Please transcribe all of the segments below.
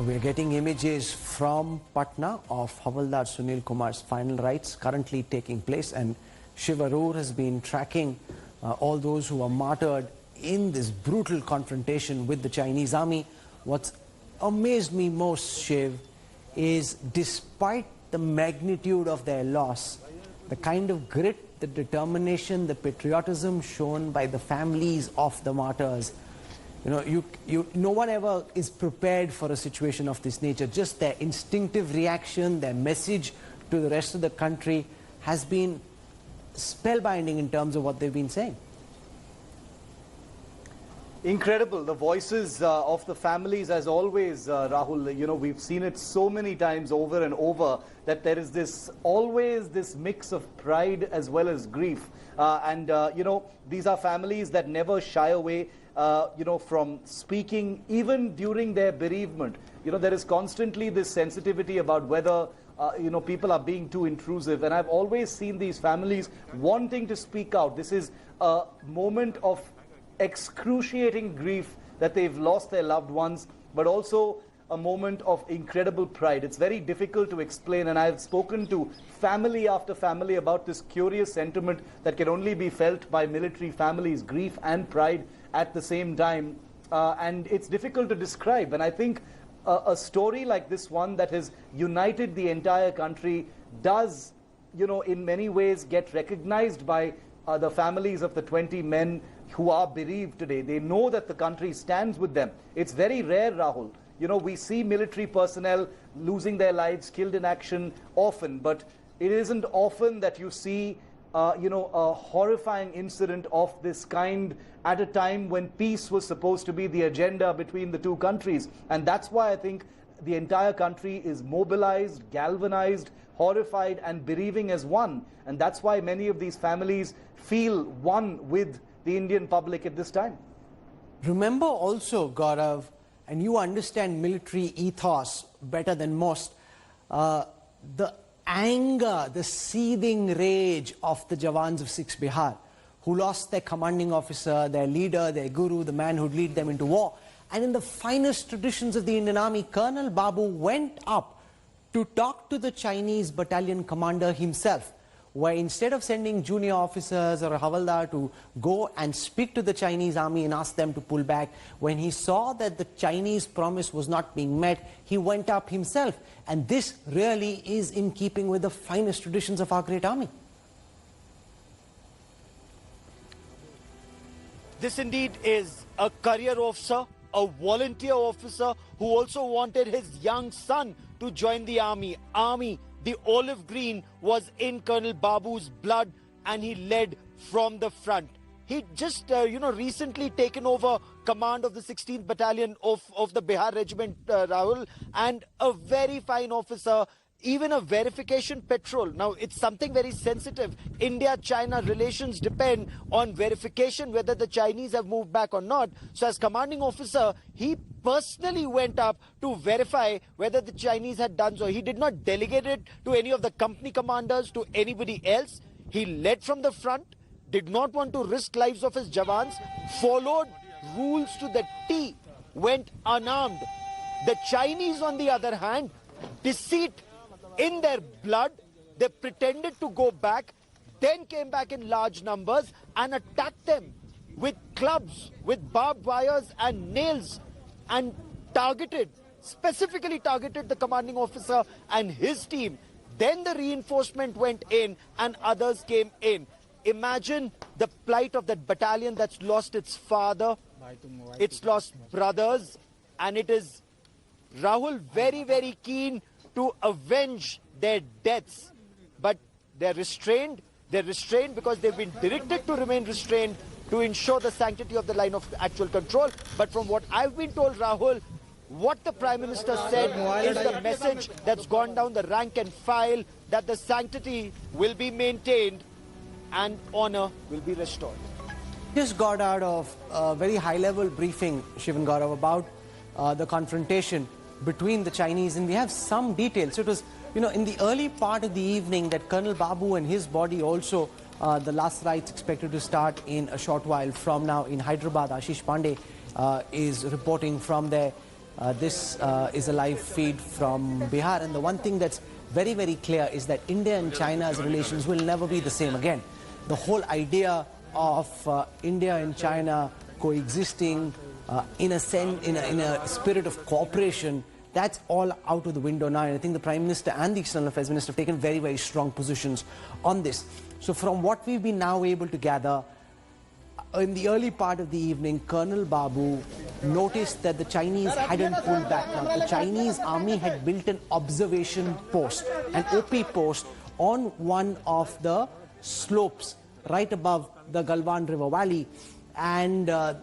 We're getting images from Patna of Hawalder Sunil Kumar's final rites currently taking place, and Shiv Arur has been tracking all those who were martyred in this brutal confrontation with the Chinese army. What's amazed me most, Shiv, is despite the magnitude of their loss, the kind of grit, the determination, the patriotism shown by the families of the martyrs. No one ever is prepared for a situation of this nature. Just their instinctive reaction, their message to the rest of the country has been spellbinding in terms of what they've been saying. Incredible. The voices of the families, as always, Rahul, we've seen it so many times over and over that there is always this mix of pride as well as grief. These are families that never shy away from speaking, even during their bereavement. There is constantly this sensitivity about whether people are being too intrusive, and I've always seen these families wanting to speak out. This is a moment of excruciating grief that they've lost their loved ones, but also a moment of incredible pride. It's very difficult to explain, and I've spoken to family after family about this curious sentiment that can only be felt by military families, grief and pride at the same time, and it's difficult to describe. And I think a story like this one that has united the entire country does, in many ways get recognized by the families of the 20 men who are bereaved today. They know that the country stands with them. It's very rare, Rahul. We see military personnel losing their lives, killed in action often, but it isn't often that you see a horrifying incident of this kind at a time when peace was supposed to be the agenda between the two countries. And that's why I think the entire country is mobilized, galvanized, horrified and bereaving as one. And that's why many of these families feel one with the Indian public at this time. Remember also, Gaurav, and you understand military ethos better than most, the anger, the seething rage of the Jawans of 6 Bihar, who lost their commanding officer, their leader, their guru, the man who'd lead them into war. And in the finest traditions of the Indian Army, Colonel Babu went up to talk to the Chinese battalion commander himself, where instead of sending junior officers or a Hawaldar to go and speak to the Chinese army and ask them to pull back, when he saw that the Chinese promise was not being met, he went up himself. And this really is in keeping with the finest traditions of our great army. This indeed is a career officer, a volunteer officer who also wanted his young son to join the army. The olive green was in Colonel Babu's blood, and he led from the front. He just, recently taken over command of the 16th Battalion of the Bihar Regiment, Rahul, and a very fine officer, even a verification patrol. Now, it's something very sensitive. India-China relations depend on verification, whether the Chinese have moved back or not. So as commanding officer, he personally went up to verify whether the Chinese had done so. He did not delegate it to any of the company commanders, to anybody else. He led from the front, did not want to risk lives of his Jawans, followed rules to the T, went unarmed. The Chinese, on the other hand, deceit in their blood, they pretended to go back, then came back in large numbers and attacked them with clubs, with barbed wires and nails, and specifically targeted the commanding officer and his team. Then the reinforcement went in and others came in. Imagine the plight of that battalion that's lost its father, it's lost brothers, and it is, Rahul, very, very keen to avenge their deaths. But they're restrained. They're restrained because they've been directed to remain restrained to ensure the sanctity of the line of actual control. But from what I've been told, Rahul, what the Prime Minister said is the message that's gone down the rank and file, that the sanctity will be maintained and honor will be restored. Just got out of a very high-level briefing, Shivan Gaurav, about the confrontation between the Chinese, and we have some details. So it was, in the early part of the evening that Colonel Babu and his body also, the last rites expected to start in a short while from now in Hyderabad. Ashish Pandey is reporting from there. This is a live feed from Bihar, and the one thing that's very, very clear is that India and China's relations will never be the same again. The whole idea of India and China coexisting in a spirit of cooperation, that's all out of the window now. And I think the Prime Minister and the External Affairs Minister have taken very, very strong positions on this. So from what we've been now able to gather, in the early part of the evening, Colonel Babu noticed that the Chinese hadn't pulled back. Now, the Chinese army had built an observation post, an OP post, on one of the slopes right above the Galwan River Valley. And the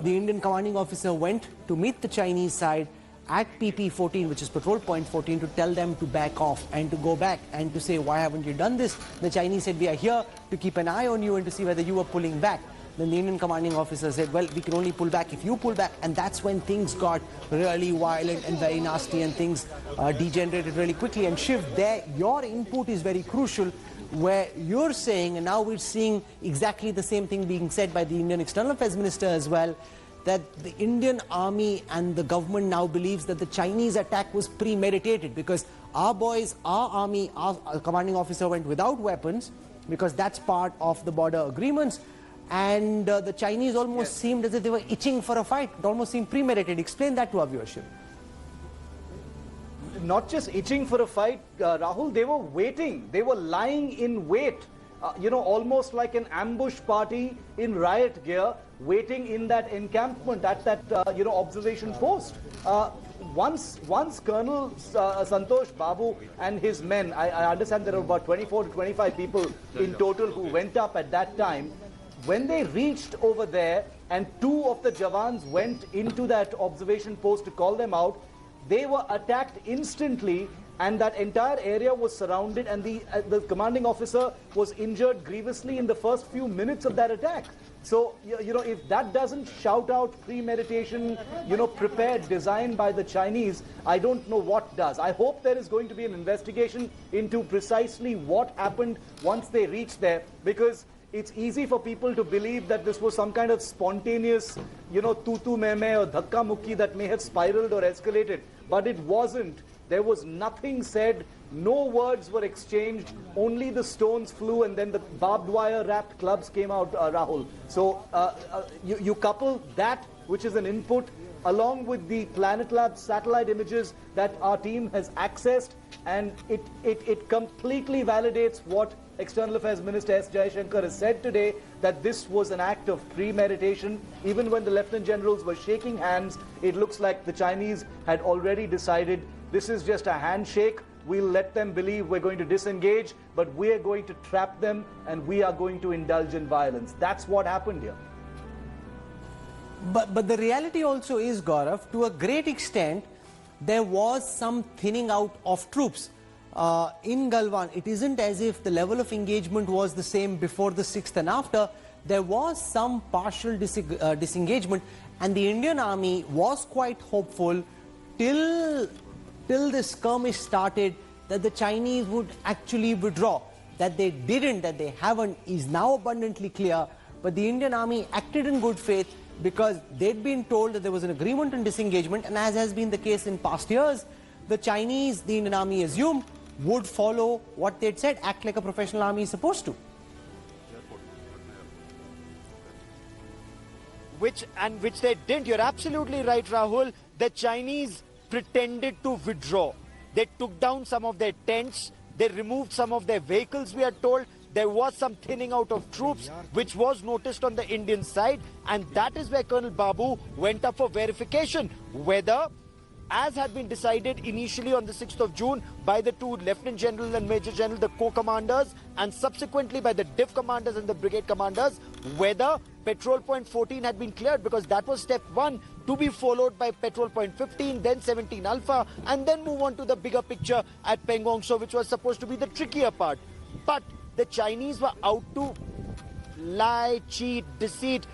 Indian commanding officer went to meet the Chinese side at PP14, which is patrol point 14, to tell them to back off and to go back and to say, why haven't you done this? The Chinese said, we are here to keep an eye on you and to see whether you are pulling back. Then the Indian commanding officer said, well, we can only pull back if you pull back. And that's when things got really violent and very nasty, and things degenerated really quickly. And Shiv, there, your input is very crucial, where you're saying, and now we're seeing exactly the same thing being said by the Indian External Affairs Minister as well, that the Indian army and the government now believes that the Chinese attack was premeditated, because our boys, our army, our commanding officer went without weapons, because that's part of the border agreements. And the Chinese almost seemed as if they were itching for a fight. It almost seemed premeditated. Explain that to our viewership. Not just itching for a fight, Rahul, they were waiting. They were lying in wait. Almost like an ambush party in riot gear, waiting in that encampment at that, observation post. Once Colonel Santosh Babu and his men, I understand there were about 24 to 25 people in total who went up at that time. When they reached over there and two of the Jawans went into that observation post to call them out, they were attacked instantly, and that entire area was surrounded, and the commanding officer was injured grievously in the first few minutes of that attack. So, if that doesn't shout out premeditation, prepared design by the Chinese, I don't know what does. I hope there is going to be an investigation into precisely what happened once they reached there, because it's easy for people to believe that this was some kind of spontaneous, tutu meme or dhakka mukki that may have spiraled or escalated. But it wasn't. There was nothing said. No words were exchanged. Only the stones flew, and then the barbed wire wrapped clubs came out, Rahul. So you couple that, which is an input, along with the Planet Lab satellite images that our team has accessed, and it completely validates what External Affairs Minister S. Jaishankar has said today, that this was an act of premeditation. Even when the Lieutenant Generals were shaking hands, it looks like the Chinese had already decided this is just a handshake. We'll let them believe we're going to disengage, but we're going to trap them and we are going to indulge in violence. That's what happened here. But the reality also is, Gaurav, to a great extent, there was some thinning out of troops. In Galwan, it isn't as if the level of engagement was the same before the 6th and after. There was some partial disengagement, and the Indian army was quite hopeful till the skirmish started that the Chinese would actually withdraw. That they didn't, that they haven't, is now abundantly clear. But the Indian army acted in good faith, because they'd been told that there was an agreement on disengagement, and as has been the case in past years, the Chinese, the Indian army assumed, would follow what they'd said, act like a professional army is supposed to. Which they didn't. You're absolutely right, Rahul. The Chinese pretended to withdraw. They took down some of their tents. They removed some of their vehicles, we are told. There was some thinning out of troops, which was noticed on the Indian side. And that is where Colonel Babu went up for verification, whether, as had been decided initially on the 6th of June by the two Lieutenant General and Major General, the co-commanders, and subsequently by the div commanders and the brigade commanders, whether Patrol Point 14 had been cleared, because that was step 1, to be followed by Patrol Point 15, then 17 Alpha, and then move on to the bigger picture at Pangong So, which was supposed to be the trickier part. But the Chinese were out to lie, cheat, deceit.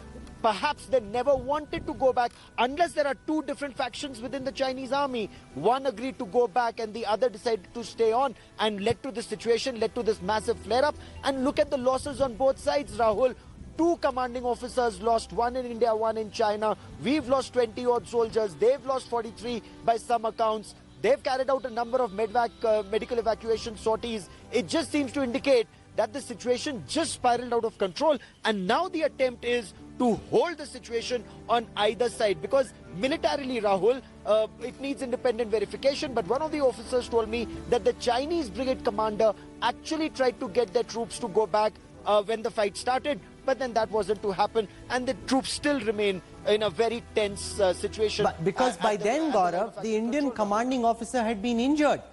Perhaps they never wanted to go back, unless there are two different factions within the Chinese army. One agreed to go back and the other decided to stay on, and led to this situation, led to this massive flare-up. And look at the losses on both sides, Rahul. 2 commanding officers lost, one in India, one in China. We've lost 20 odd soldiers. They've lost 43 by some accounts. They've carried out a number of medical evacuation sorties. It just seems to indicate that the situation just spiraled out of control, and now the attempt is to hold the situation on either side, because militarily, Rahul, it needs independent verification, but one of the officers told me that the Chinese brigade commander actually tried to get their troops to go back when the fight started, but then that wasn't to happen, and the troops still remain in a very tense situation. But because by then, Gaurav, the Indian commanding officer had been injured.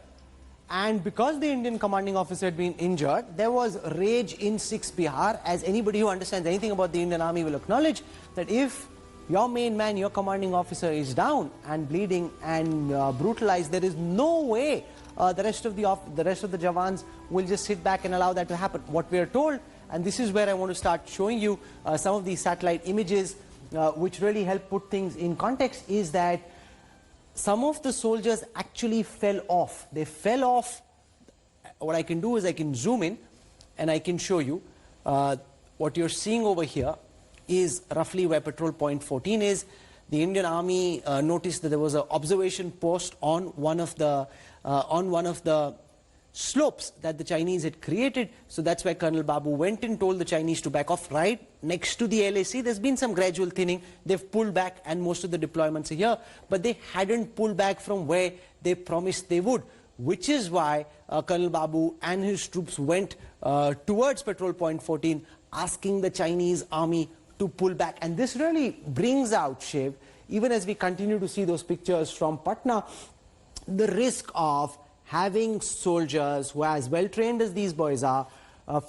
And because the Indian commanding officer had been injured, there was rage in 6 Bihar, as anybody who understands anything about the Indian army will acknowledge, that if your main man, your commanding officer is down and bleeding and brutalized, there is no way the rest of the Jawans will just sit back and allow that to happen. What we are told, and this is where I want to start showing you some of these satellite images which really help put things in context, is that some of the soldiers actually fell off. They fell off. What I can do is I can zoom in and I can show you. What you're seeing over here is roughly where patrol point 14 is. The Indian army noticed that there was an observation post on one of the slopes that the Chinese had created. So that's why Colonel Babu went and told the Chinese to back off. Right next to the LAC, there's been some gradual thinning. They've pulled back and most of the deployments are here. But they hadn't pulled back from where they promised they would, which is why Colonel Babu and his troops went towards patrol point 14, asking the Chinese army to pull back. And this really brings out, Shiv, even as we continue to see those pictures from Patna, the risk of having soldiers who are as well trained as these boys are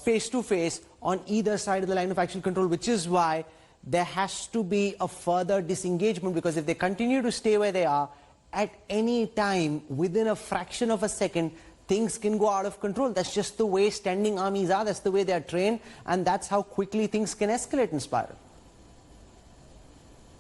face to face on either side of the line of actual control, which is why there has to be a further disengagement, because if they continue to stay where they are, at any time within a fraction of a second things can go out of control. That's just the way standing armies are, that's the way they are trained, and that's how quickly things can escalate and spiral.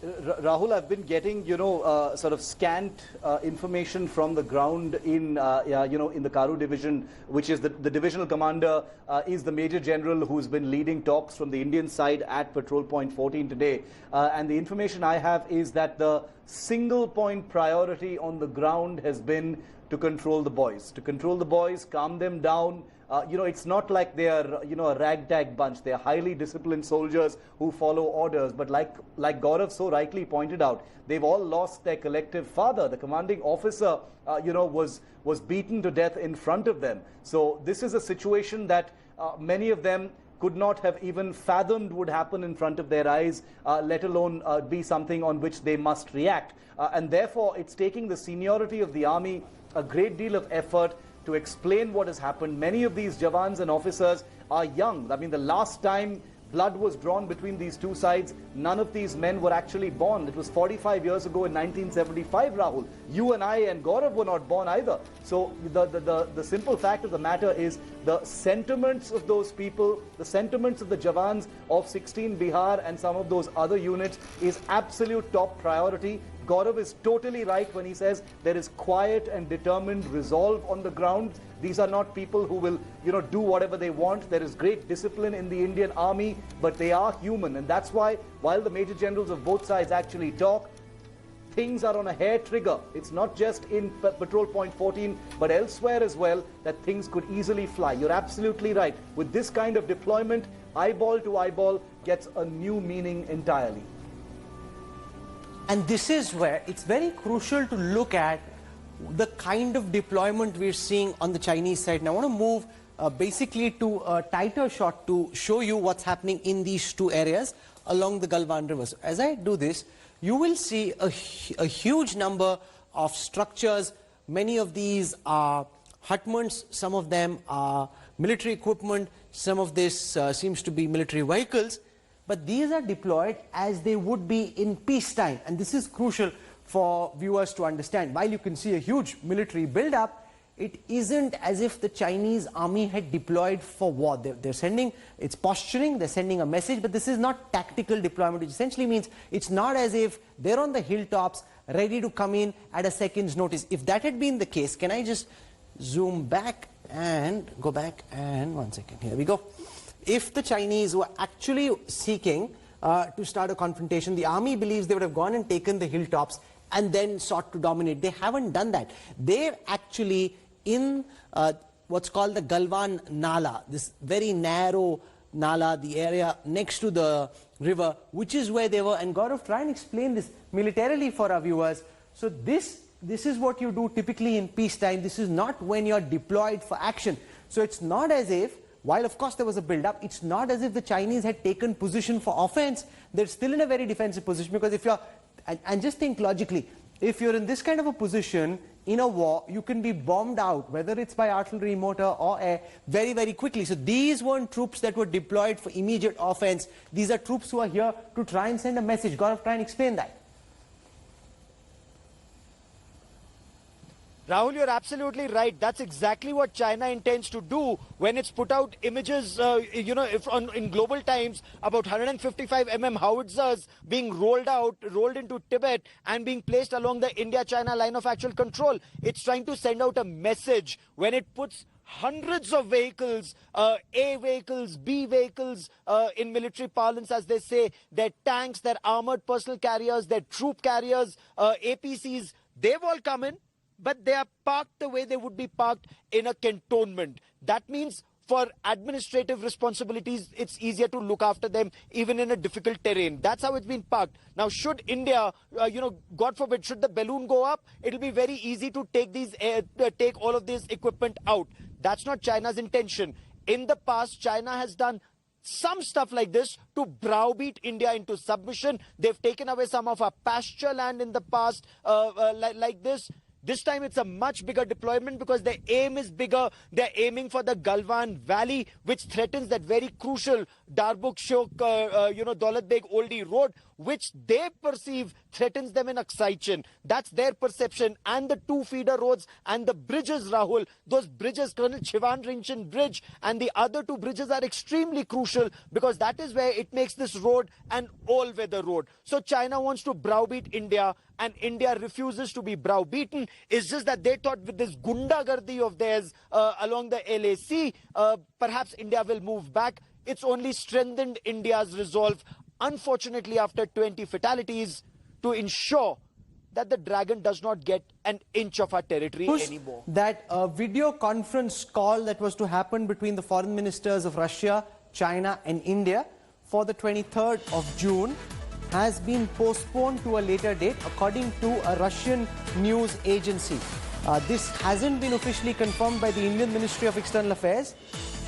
Rahul, I've been getting, sort of scant information from the ground in, in the Karu division, which is the divisional commander is the Major General who's been leading talks from the Indian side at Patrol Point 14 today. And the information I have is that the single point priority on the ground has been to control the boys. To control the boys, calm them down. It's not like they are, a ragtag bunch. They are highly disciplined soldiers who follow orders. But like Gaurav so rightly pointed out, they've all lost their collective father. The commanding officer, was beaten to death in front of them. So this is a situation that many of them could not have even fathomed would happen in front of their eyes, let alone be something on which they must react. And therefore, it's taking the seniority of the army a great deal of effort to explain what has happened. Many of these Jawans and officers are young. I mean, the last time blood was drawn between these two sides, none of these men were actually born. It was 45 years ago in 1975, Rahul. You and I and Gaurav were not born either. So the simple fact of the matter is the sentiments of those people, the sentiments of the Jawans of 16 Bihar and some of those other units is absolute top priority. Gaurav is totally right when he says there is quiet and determined resolve on the ground. These are not people who will, do whatever they want. There is great discipline in the Indian army, but they are human. And that's why, while the major generals of both sides actually talk, things are on a hair trigger. It's not just in Patrol Point 14, but elsewhere as well, that things could easily fly. You're absolutely right. With this kind of deployment, eyeball to eyeball gets a new meaning entirely. And this is where it's very crucial to look at the kind of deployment we're seeing on the Chinese side. Now I want to move basically to a tighter shot to show you what's happening in these two areas along the Galwan River. So as I do this, you will see a huge number of structures. Many of these are hutments, some of them are military equipment, some of this seems to be military vehicles. But these are deployed as they would be in peacetime. And this is crucial for viewers to understand. While you can see a huge military build-up, it isn't as if the Chinese army had deployed for war. They're sending, it's posturing, they're sending a message, but this is not tactical deployment, which essentially means it's not as if they're on the hilltops ready to come in at a second's notice. If that had been the case, can I just zoom back and go back and 1 second, here we go. if the Chinese were actually seeking to start a confrontation, the army believes they would have gone and taken the hilltops and then sought to dominate. They haven't done that. They're actually in what's called the Galwan Nala, this very narrow Nala, the area next to the river, which is where they were. And Gaurav, try and explain this militarily for our viewers. So this is what you do typically in peacetime. This is not when you're deployed for action. So it's not as if, while of course there was a build-up, it's not as if the Chinese had taken position for offense. They're still in a very defensive position, because if you're, and just think logically, if you're in this kind of a position in a war, you can be bombed out, whether it's by artillery, mortar or air, very, very quickly. So these weren't troops that were deployed for immediate offense. These are troops who are here to try and send a message. Gaurav, try and explain that. Rahul, you're absolutely right. That's exactly what China intends to do when it's put out images, in global times, about 155 howitzers being rolled into Tibet and being placed along the India-China line of actual control. It's trying to send out a message when it puts hundreds of vehicles, A vehicles, B vehicles, in military parlance, as they say, their tanks, their armored personal carriers, their troop carriers, APCs, they've all come in. But they are parked the way they would be parked in a cantonment. That means for administrative responsibilities, it's easier to look after them even in a difficult terrain. That's how it's been parked. Now, should India, God forbid, should the balloon go up, it'll be very easy to take all of this equipment out. That's not China's intention. In the past, China has done some stuff like this to browbeat India into submission. They've taken away some of our pasture land in the past, like this. This time it's a much bigger deployment because their aim is bigger. They're aiming for the Galwan Valley, which threatens that very crucial Darbuk-Shok, Daulat Beg Oldie road, which they perceive threatens them in Aksaichen. That's their perception. And the two feeder roads and the bridges, Rahul, those bridges, Colonel Chivan Rinchin Bridge and the other two bridges are extremely crucial because that is where it makes this road an all-weather road. So China wants to browbeat India and India refuses to be browbeaten. It's just that they thought with this gundagardi of theirs along the LAC, perhaps India will move back. It's only strengthened India's resolve, unfortunately, after 20 fatalities, to ensure that the dragon does not get an inch of our territory anymore. That video conference call that was to happen between the foreign ministers of Russia, China and India for the 23rd of June has been postponed to a later date, according to a Russian news agency. This hasn't been officially confirmed by the Indian Ministry of External Affairs.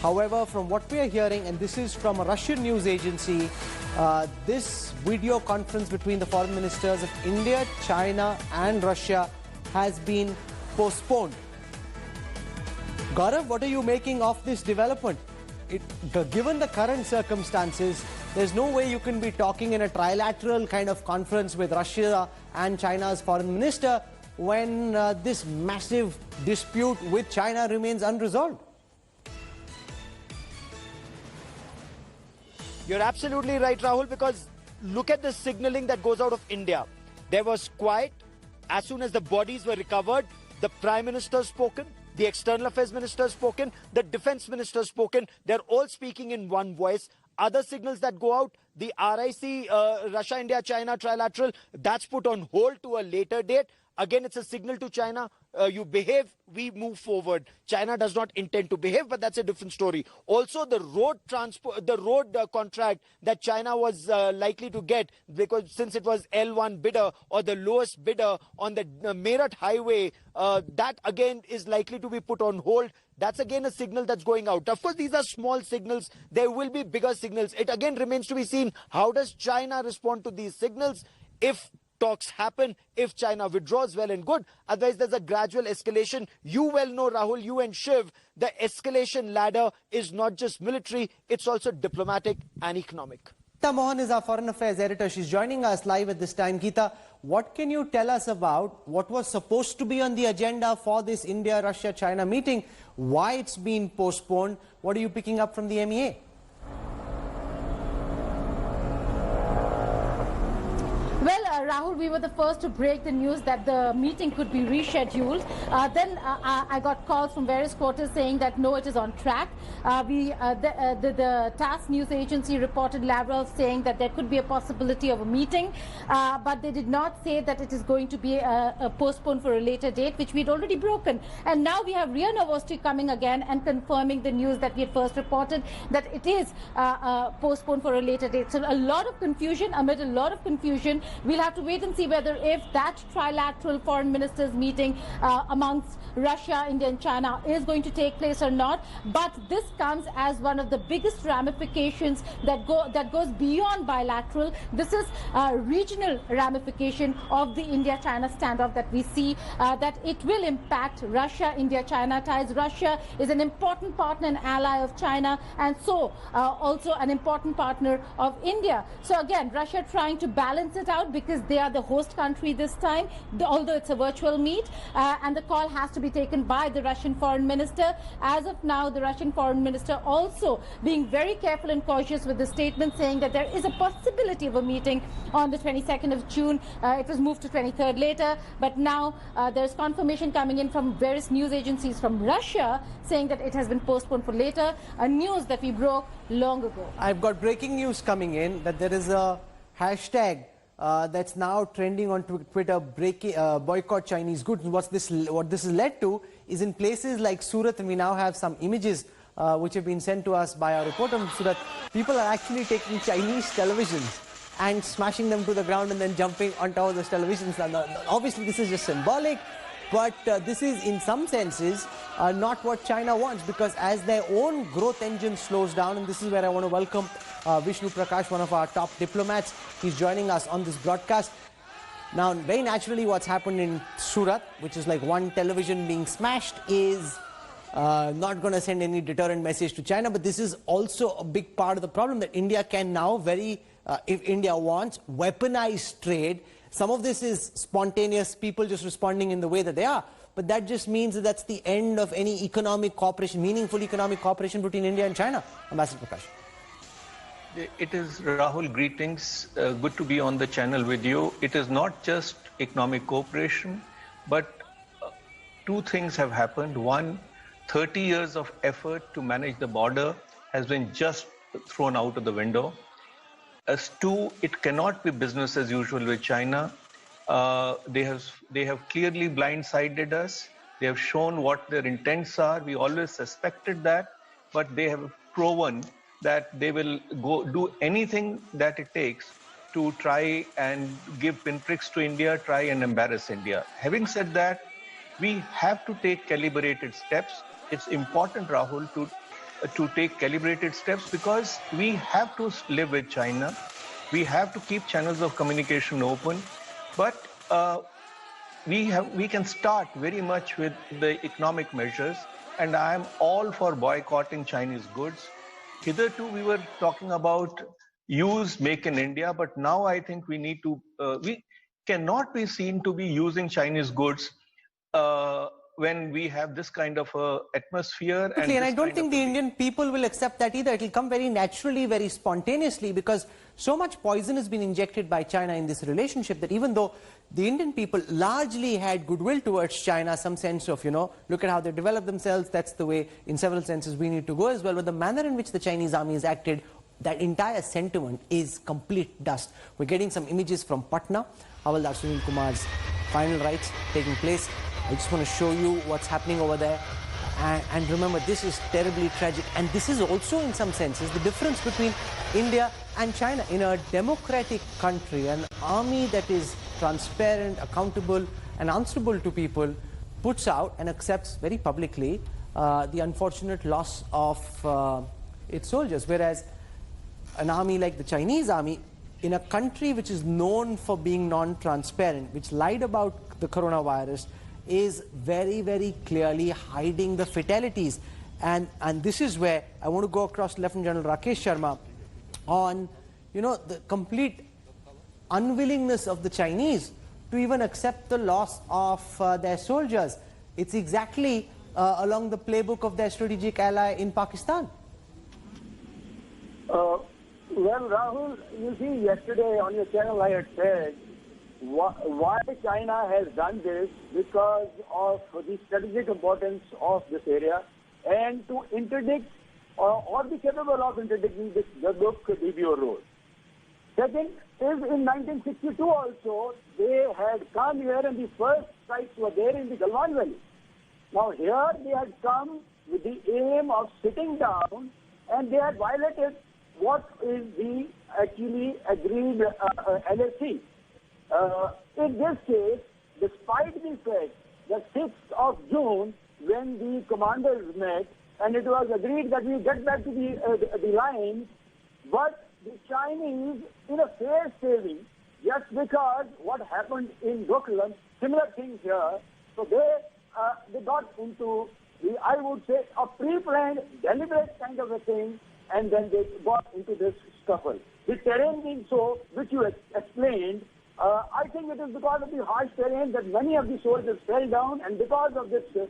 However, from what we are hearing, and this is from a Russian news agency, this video conference between the foreign ministers of India, China and Russia has been postponed. Gaurav, what are you making of this development? Given the current circumstances, there's no way you can be talking in a trilateral kind of conference with Russia and China's foreign minister when this massive dispute with China remains unresolved. You're absolutely right, Rahul, because look at the signaling that goes out of India. There was quiet. As soon as the bodies were recovered, the Prime Minister spoken, the External Affairs Minister spoken, the Defense Minister spoken. They're all speaking in one voice. Other signals that go out, the RIC, Russia, India, China trilateral, that's put on hold to a later date. Again, it's a signal to China, you behave, we move forward. China does not intend to behave, but that's a different story. Also, the road contract that China was likely to get, because since it was L1 bidder or the lowest bidder on the Meerut highway, that again is likely to be put on hold. That's again a signal that's going out. Of course, these are small signals. There will be bigger signals. It again remains to be seen, how does China respond to these signals? If talks happen, if China withdraws, well and good. Otherwise, there's a gradual escalation. You well know, Rahul, you and Shiv, the escalation ladder is not just military, it's also diplomatic and economic. Geeta Mohan is our foreign affairs editor. She's joining us live at this time. Geeta, what can you tell us about what was supposed to be on the agenda for this India, Russia, China meeting? Why it's been postponed? What are you picking up from the MEA? Well, Rahul, we were the first to break the news that the meeting could be rescheduled. Then I got calls from various quarters saying that no, it is on track. The TASS news agency reported Lavrov saying that there could be a possibility of a meeting, but they did not say that it is going to be postponed for a later date, which we'd already broken. And now we have RIA Novosti coming again and confirming the news that we had first reported, that it is postponed for a later date. So a lot of confusion. Amid a lot of confusion, we'll have to wait and see whether if that trilateral foreign ministers meeting amongst Russia, India and China is going to take place or not. But this comes as one of the biggest ramifications that goes beyond bilateral. This is a regional ramification of the India-China standoff that we see, that it will impact Russia, India-China ties. Russia is an important partner and ally of China, and so also an important partner of India. So again, Russia trying to balance it out because they are the host country this time, although it's a virtual meet, and the call has to be taken by the Russian foreign minister. As of now, the Russian foreign minister also being very careful and cautious with the statement saying that there is a possibility of a meeting on the 22nd of June. It was moved to 23rd later, but now there's confirmation coming in from various news agencies from Russia saying that it has been postponed for later, a news that we broke long ago. I've got breaking news coming in that there is a hashtag that's now trending on Twitter, boycott Chinese goods. What this has led to is in places like Surat, and we now have some images which have been sent to us by our reporter from Surat. People are actually taking Chinese televisions and smashing them to the ground and then jumping on top of those televisions. And obviously this is just symbolic, but this is in some senses not what China wants, because as their own growth engine slows down, and this is where I want to welcome Vishnu Prakash, one of our top diplomats. He's joining us on this broadcast. Now, very naturally, what's happened in Surat, which is like one television being smashed, is not going to send any deterrent message to China. But this is also a big part of the problem, that India can now if India wants, weaponize trade. Some of this is spontaneous, people just responding in the way that they are. But that just means that that's the end of any economic cooperation, meaningful economic cooperation between India and China. Ambassador Prakash. It is, Rahul, greetings. Good to be on the channel with you. It is not just economic cooperation, but two things have happened. One, 30 years of effort to manage the border has been just thrown out of the window. As two, it cannot be business as usual with China. They have clearly blindsided us. They have shown what their intents are. We always suspected that, but they have proven that they will do anything that it takes to try and give pinpricks to India, try and embarrass India. Having said that, we have to take calibrated steps. It's important, Rahul, to take calibrated steps, because we have to live with China. We have to keep channels of communication open, but we can start very much with the economic measures, and I am all for boycotting Chinese goods. Hitherto, we were talking about make in India, but now I think we need to, we cannot be seen to be using Chinese goods when we have this kind of atmosphere. And I don't think the Indian people will accept that either. It will come very naturally, very spontaneously, because so much poison has been injected by China in this relationship that even though the Indian people largely had goodwill towards China, some sense of, look at how they developed themselves, that's the way, in several senses, we need to go as well. But the manner in which the Chinese army has acted, that entire sentiment is complete dust. We're getting some images from Patna, Hawalder Sunil Kumar's final rites taking place. I just want to show you what's happening over there. And remember, this is terribly tragic. And this is also, in some senses, the difference between India and China. In a democratic country, an army that is transparent, accountable, and answerable to people puts out and accepts very publicly the unfortunate loss of its soldiers. Whereas an army like the Chinese army, in a country which is known for being non-transparent, which lied about the coronavirus, is very, very clearly hiding the fatalities. And this is where I want to go across to Lieutenant General Rakesh Sharma on, the complete unwillingness of the Chinese to even accept the loss of their soldiers. It's exactly along the playbook of their strategic ally in Pakistan. Well, Rahul, you see, yesterday on your channel I had said why China has done this, because of the strategic importance of this area, and to interdict or be capable of interdicting this Gaguk DBO role. Second is in 1962 also, they had come here and the first strikes were there in the Galwan Valley. Now here they had come with the aim of sitting down, and they had violated what is the actually agreed LSC. In this case, despite the fact that 6th of June, when the commanders met, and it was agreed that we get back to the lines, but the Chinese, in a fair saving, just because what happened in Doklam, similar things here, so they got into I would say, a pre-planned, deliberate kind of a thing, and then they got into this scuffle. The terrain being so, which you explained, I think it is because of the harsh terrain that many of the soldiers fell down, and because of this, the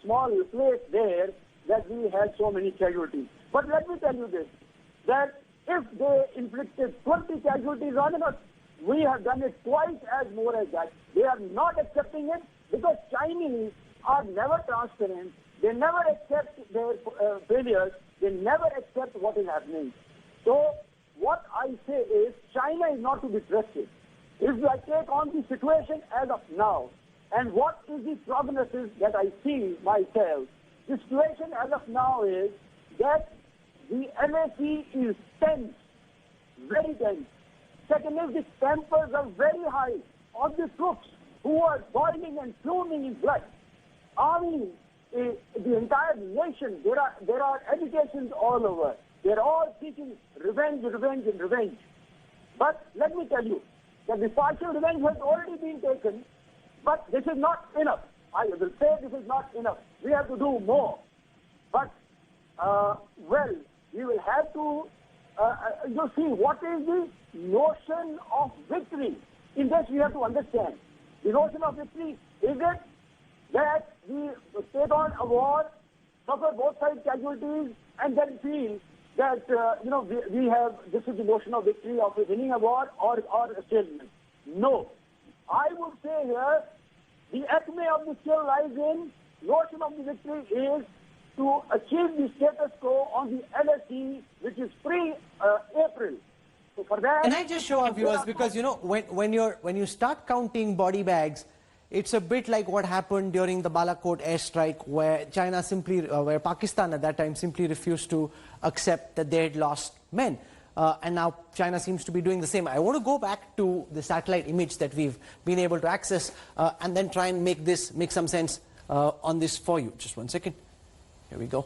small place there, that we had so many casualties. But let me tell you this, that if they inflicted 20 casualties on us, we have done it twice as more as that. They are not accepting it because Chinese are never transparent. They never accept their failures. They never accept what is happening. So what I say is China is not to be trusted. If I take on the situation as of now, and what is the prognosis that I see myself, the situation as of now is that the MAC is tense, very tense. Second is the tempers are very high of the troops who are boiling and fuming in blood. Army, the entire nation, there are agitations all over. They're all seeking revenge, revenge, and revenge. But let me tell you that the partial revenge has already been taken, but this is not enough. I will say this is not enough. We have to do more. But, we will have to, you see, what is the notion of victory? In this we have to understand. The notion of victory, is it that we take on a war, suffer both sides casualties, and then feel that, we have, this is the notion of victory, of winning a war or a stalemate? No. I would say here, the acme of the skill lies in, notion of the victory is to achieve the status quo on the LSE, which is pre-April. So for that... Can I just show our viewers, because, when you start counting body bags, it's a bit like what happened during the Balakot airstrike, where China simply, where Pakistan at that time simply refused to accept that they had lost men. And now China seems to be doing the same. I want to go back to the satellite image that we've been able to access and then try and make some sense on this for you. Just one second. Here we go.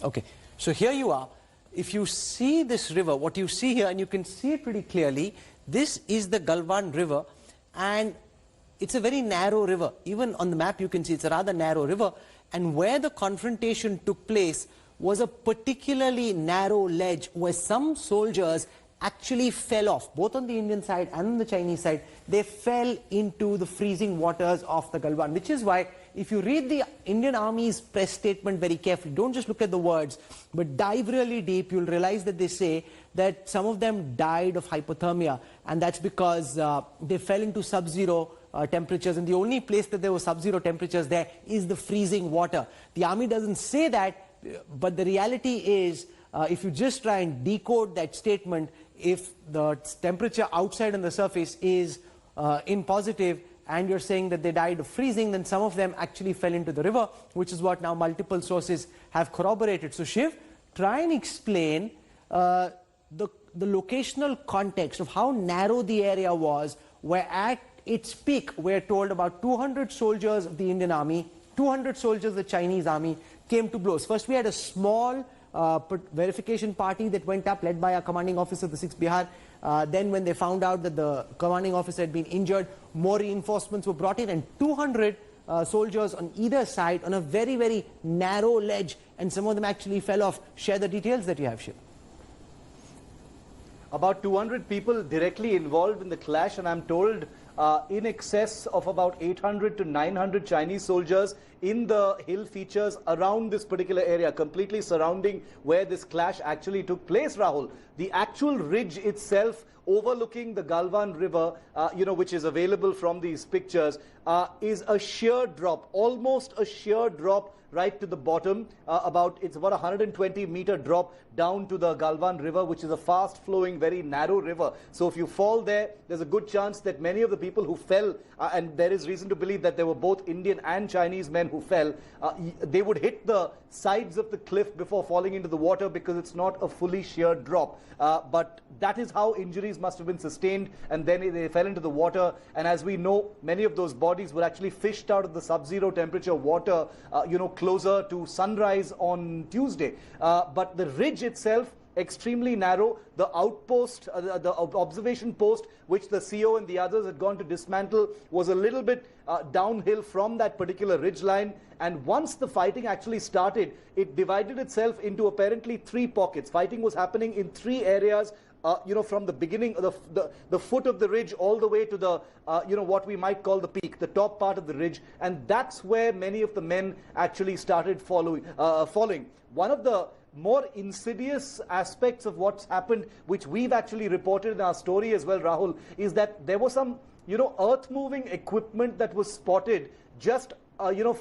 Okay, so here you are. If you see this river, what you see here, and you can see it pretty clearly, this is the Galwan River, and it's a very narrow river. Even on the map you can see it's a rather narrow river, and where the confrontation took place was a particularly narrow ledge where some soldiers actually fell off, both on the Indian side and on the Chinese side. They fell into the freezing waters of the Galwan, which is why if you read the Indian Army's press statement very carefully, don't just look at the words, but dive really deep, you'll realize that they say that some of them died of hypothermia, and that's because they fell into sub-zero temperatures, and the only place that there were sub-zero temperatures there is the freezing water. The army doesn't say that, but the reality is, if you just try and decode that statement, if the temperature outside on the surface is in positive, and you're saying that they died of freezing, then some of them actually fell into the river, which is what now multiple sources have corroborated. So Shiv, try and explain the locational context of how narrow the area was, where at its peak, we're told about 200 soldiers of the Indian Army, 200 soldiers of the Chinese Army came to blows. First we had a small verification party that went up, led by a commanding officer of the 6th Bihar. Then when they found out that the commanding officer had been injured, more reinforcements were brought in, and 200 soldiers on either side on a very, very narrow ledge, and some of them actually fell off. Share the details that you have, Shiv. About 200 people directly involved in the clash, and I'm told in excess of about 800 to 900 Chinese soldiers in the hill features around this particular area, completely surrounding where this clash actually took place, Rahul. The actual ridge itself overlooking the Galwan River, which is available from these pictures, is a sheer drop, almost a sheer drop right to the bottom. It's about 120-meter drop down to the Galwan River, which is a fast-flowing, very narrow river. So if you fall there, there's a good chance that many of the people who fell, and there is reason to believe that there were both Indian and Chinese men who fell, they would hit the sides of the cliff before falling into the water, because it's not a fully sheer drop. But that is how injuries must have been sustained, and then they fell into the water. And as we know, many of those bodies were actually fished out of the sub-zero temperature water, closer to sunrise on Tuesday. But the ridge itself, extremely narrow. The outpost, the observation post, which the CO and the others had gone to dismantle, was a little bit downhill from that particular ridge line. And once the fighting actually started, it divided itself into apparently 3 pockets. Fighting was happening in 3 areas, from the beginning, the foot of the ridge all the way to the, what we might call the peak, the top part of the ridge. And that's where many of the men actually started falling. One of the more insidious aspects of what's happened, which we've actually reported in our story as well, Rahul, is that there was some, earth-moving equipment that was spotted just,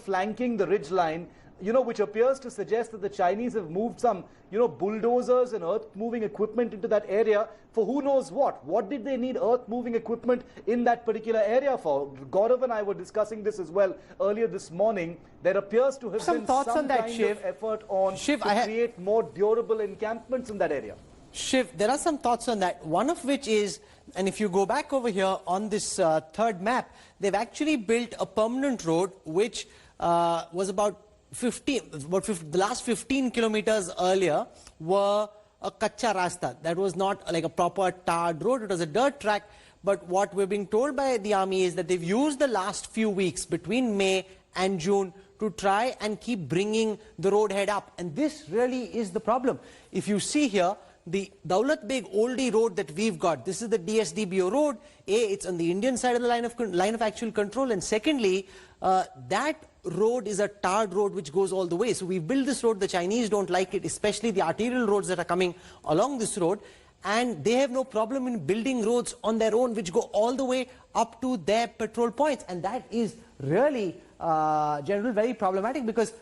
flanking the ridge line, which appears to suggest that the Chinese have moved some, bulldozers and earth-moving equipment into that area for who knows what. What did they need earth-moving equipment in that particular area for? Gaurav and I were discussing this as well earlier this morning. There appears to have been some kind of effort on to create more durable encampments in that area. Shiv, there are some thoughts on that. One of which is, and if you go back over here on this third map, they've actually built a permanent road which was about the last 15 kilometers earlier were a kacha rasta. That was not like a proper tarred road, it was a dirt track. But what we're being told by the army is that they've used the last few weeks between May and June to try and keep bringing the road head up. And this really is the problem. If you see here, the Daulat Beg Oldie road that we've got, this is the DSDBO road. It's on the Indian side of the line of actual control, and secondly, that road is a tarred road which goes all the way. So we've built this road, the Chinese don't like it, especially the arterial roads that are coming along this road, and they have no problem in building roads on their own which go all the way up to their petrol points. And that is really, General, very problematic, because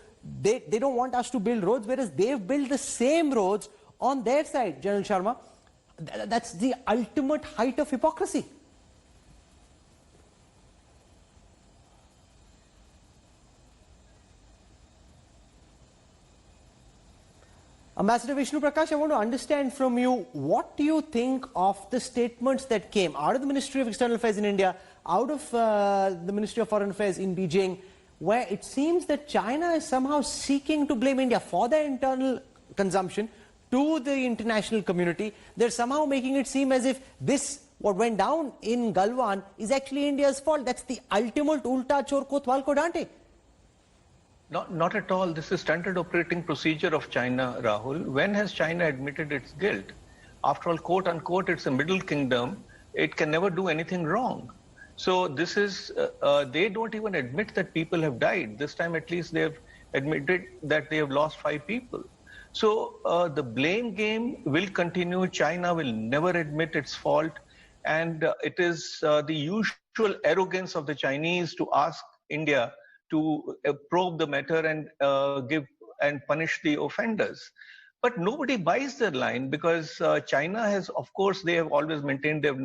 they don't want us to build roads, whereas they've built the same roads on their side, General Sharma. That's the ultimate height of hypocrisy. Ambassador Vishnu Prakash, I want to understand from you, what do you think of the statements that came out of the Ministry of External Affairs in India, out of the Ministry of Foreign Affairs in Beijing, where it seems that China is somehow seeking to blame India for their internal consumption to the international community. They're somehow making it seem as if this, what went down in Galwan, is actually India's fault. That's the ultimate ulta chor kotwal ko dante. Not at all. This is standard operating procedure of China, Rahul. When has China admitted its guilt? After all, quote unquote, it's a middle kingdom. It can never do anything wrong. So this is, they don't even admit that people have died. This time at least they have admitted that they have lost 5 people. So the blame game will continue. China will never admit its fault. And it is the usual arrogance of the Chinese to ask India to probe the matter and give and punish the offenders. But nobody buys their line, because China has, of course, they have always maintained they have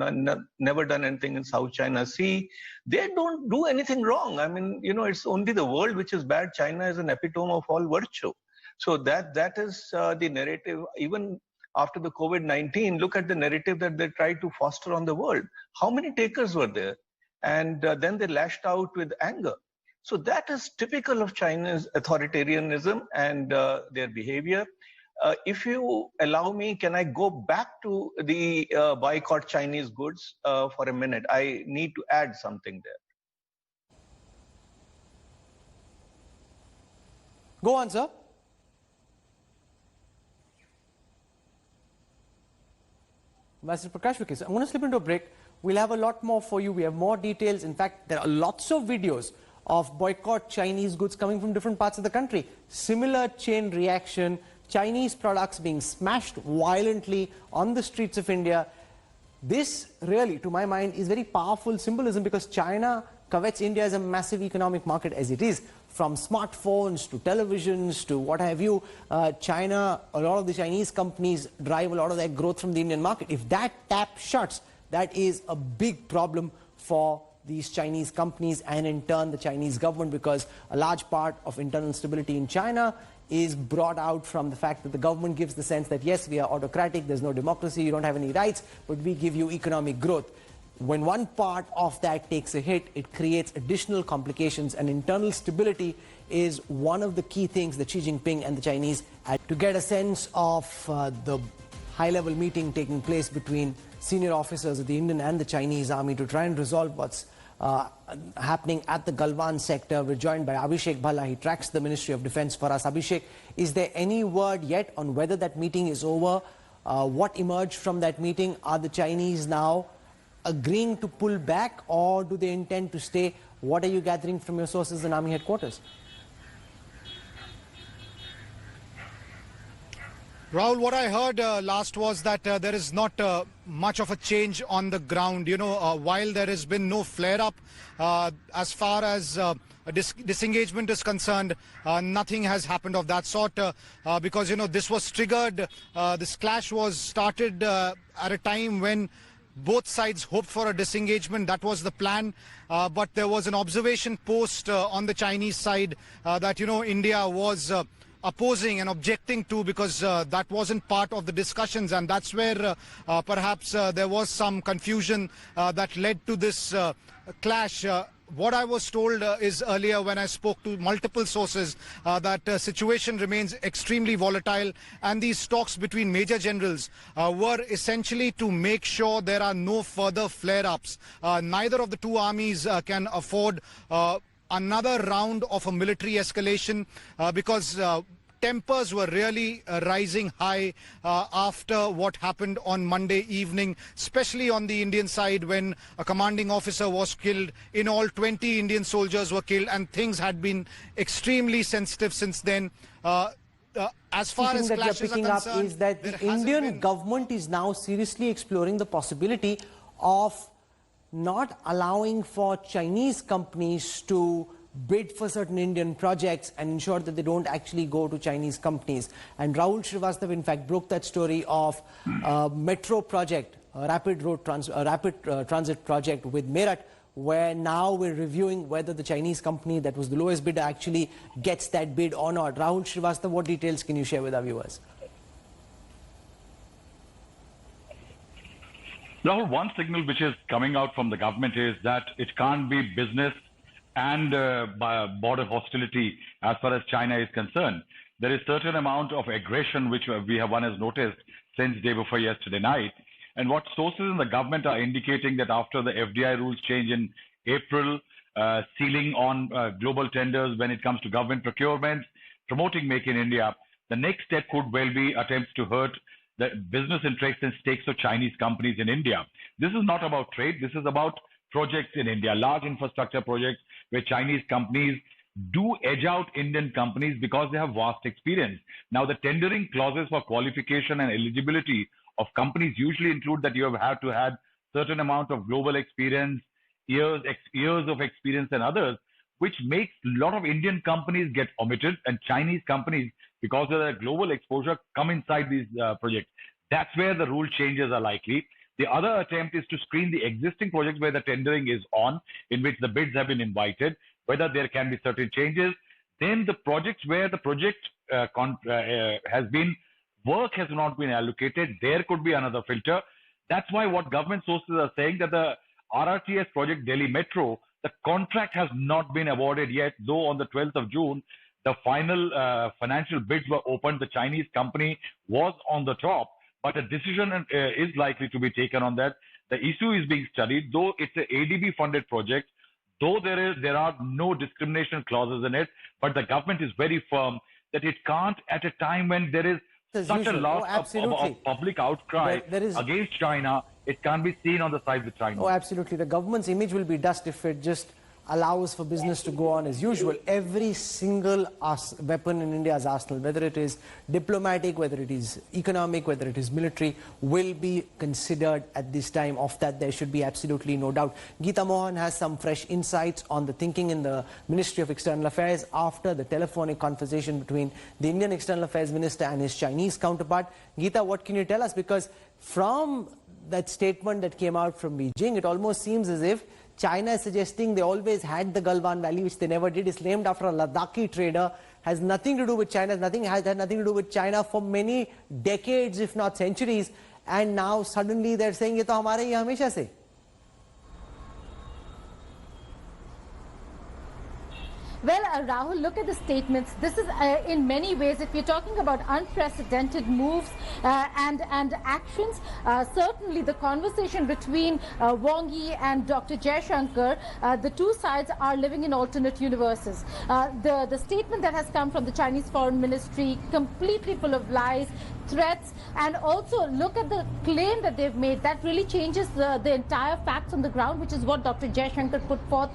never done anything in South China Sea. They don't do anything wrong. I mean, it's only the world which is bad. China is an epitome of all virtue. So that is the narrative. Even after the COVID-19, look at the narrative that they tried to foster on the world. How many takers were there? And then they lashed out with anger. So that is typical of China's authoritarianism and their behavior. If you allow me, can I go back to the boycott Chinese goods for a minute? I need to add something there. Go on, sir. Ambassador Prakash Vikis, I'm going to slip into a break. We'll have a lot more for you. We have more details. In fact, there are lots of videos of boycott Chinese goods coming from different parts of the country. Similar chain reaction. Chinese products being smashed violently on the streets of India. This really, to my mind, is very powerful symbolism because China covets India as a massive economic market as it is. From smartphones to televisions to what have you, China, a lot of the Chinese companies drive a lot of their growth from the Indian market. If that tap shuts, that is a big problem for these Chinese companies and in turn the Chinese government, because a large part of internal stability in China is brought out from the fact that the government gives the sense that yes, we are autocratic, there's no democracy, you don't have any rights, but we give you economic growth. When one part of that takes a hit, it creates additional complications, and internal stability is one of the key things that Xi Jinping and the Chinese had. To get a sense of the high-level meeting taking place between senior officers of the Indian and the Chinese army to try and resolve what's happening at the Galwan sector, we're joined by Abhishek Bhalla. He tracks the Ministry of Defence for us. Abhishek, is there any word yet on whether that meeting is over? What emerged from that meeting? Are the Chinese now agreeing to pull back, or do they intend to stay? What are you gathering from your sources in Army headquarters? Rahul, what I heard last was that there is not much of a change on the ground. You know, while there has been no flare-up, as far as disengagement is concerned, nothing has happened of that sort because, you know, this was triggered, this clash was started at a time when both sides hoped for a disengagement. That was the plan, but there was an observation post on the Chinese side that, you know, India was opposing and objecting to, because that wasn't part of the discussions, and that's where perhaps there was some confusion that led to this clash. What I was told is earlier when I spoke to multiple sources that situation remains extremely volatile, and these talks between major generals were essentially to make sure there are no further flare-ups. Neither of the two armies can afford another round of a military escalation because tempers were really rising high after what happened on Monday evening, especially on the Indian side when a commanding officer was killed. In all, 20 Indian soldiers were killed, and things had been extremely sensitive since then. As far as clashes are concerned, is that the Indian government is now seriously exploring the possibility of not allowing for Chinese companies to bid for certain Indian projects and ensure that they don't actually go to Chinese companies. And Rahul Srivastava, in fact, broke that story of metro project, a rapid transit project with Meerut, where now we're reviewing whether the Chinese company that was the lowest bidder actually gets that bid or not. Rahul Srivastava, what details can you share with our viewers? Rahul, one signal which is coming out from the government is that it can't be business and border hostility as far as China is concerned. There is certain amount of aggression which one has noticed since day before yesterday night. And what sources in the government are indicating that after the FDI rules change in April, sealing on global tenders when it comes to government procurement, promoting Make in India, the next step could well be attempts to hurt the business interests and stakes of Chinese companies in India. This is not about trade. This is about projects in India, large infrastructure projects where Chinese companies do edge out Indian companies because they have vast experience. Now, the tendering clauses for qualification and eligibility of companies usually include that you have to have certain amount of global experience, years of experience and others, which makes a lot of Indian companies get omitted, and Chinese companies, because of their global exposure, come inside these projects. That's where the rule changes are likely. The other attempt is to screen the existing projects where the tendering is on, in which the bids have been invited, whether there can be certain changes. Then the projects where the project work has not been allocated, there could be another filter. That's why what government sources are saying that the RRTS project Delhi Metro, the contract has not been awarded yet, though on the 12th of June, the final financial bids were opened. The Chinese company was on the top. But a decision is likely to be taken on that. The issue is being studied, though it's an ADB-funded project, though there are no discrimination clauses in it, but the government is very firm that it can't, at a time when there is such a lot of public outcry against China, it can't be seen on the side with China. Oh, absolutely. The government's image will be dust if it just allows for business to go on as usual, every single weapon in India's arsenal, whether it is diplomatic, whether it is economic, whether it is military, will be considered at this time. Of that, there should be absolutely no doubt. Geeta Mohan has some fresh insights on the thinking in the Ministry of External Affairs after the telephonic conversation between the Indian External Affairs Minister and his Chinese counterpart. Geeta, what can you tell us? Because from that statement that came out from Beijing, it almost seems as if China is suggesting they always had the Galwan Valley, which they never did. It's named after a Ladakhi trader, has nothing to do with China, has had nothing to do with China for many decades, if not centuries. And now suddenly they're saying, ye to hamare hi hamesha se. Well, Rahul, look at the statements. This is, in many ways, if you're talking about unprecedented moves and actions, certainly the conversation between Wang Yi and Dr. Jaishankar, the two sides are living in alternate universes. The statement that has come from the Chinese Foreign Ministry, completely full of lies, threats, and also look at the claim that they've made. That really changes the entire facts on the ground, which is what Dr. Jaishankar put forth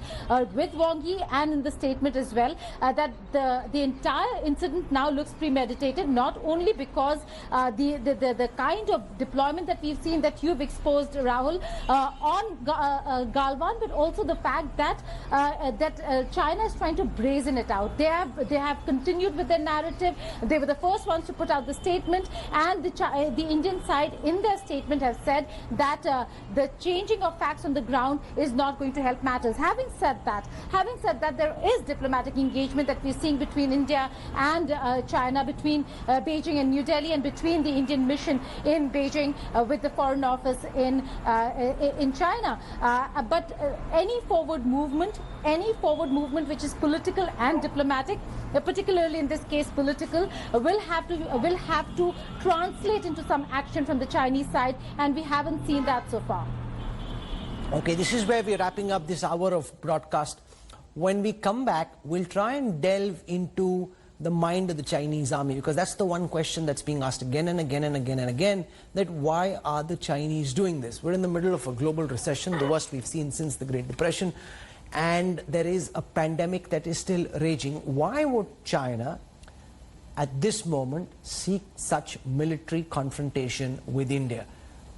with Wang Yi and in the statement as well, that the entire incident now looks premeditated, not only because the kind of deployment that we've seen, that you've exposed, Rahul, on Galwan, but also the fact that China is trying to brazen it out. They have continued with their narrative. They were the first ones to put out the statement, and the Indian side in their statement has said that the changing of facts on the ground is not going to help matters. Having said that, there is diplomatic engagement that we're seeing between India and China, between Beijing and New Delhi, and between the Indian mission in Beijing with the Foreign Office in China. But any forward movement which is political and diplomatic, particularly in this case political, will have to translate into some action from the Chinese side, and we haven't seen that so far. Okay, this is where we're wrapping up this hour of broadcast. When we come back, we'll try and delve into the mind of the Chinese army, because that's the one question that's being asked again and again and again and again, that why are the Chinese doing this? We're in the middle of a global recession, the worst we've seen since the Great Depression, and there is a pandemic that is still raging. Why would China at this moment seek such military confrontation with India?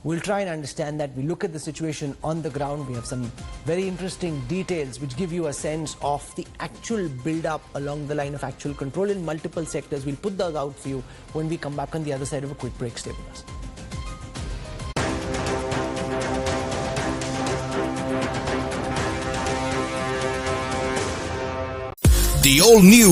We'll try and understand that. We look at the situation on the ground. We have some very interesting details which give you a sense of the actual build-up along the line of actual control in multiple sectors. We'll put those out for you when we come back on the other side of a quick break. Stay with us. The all-new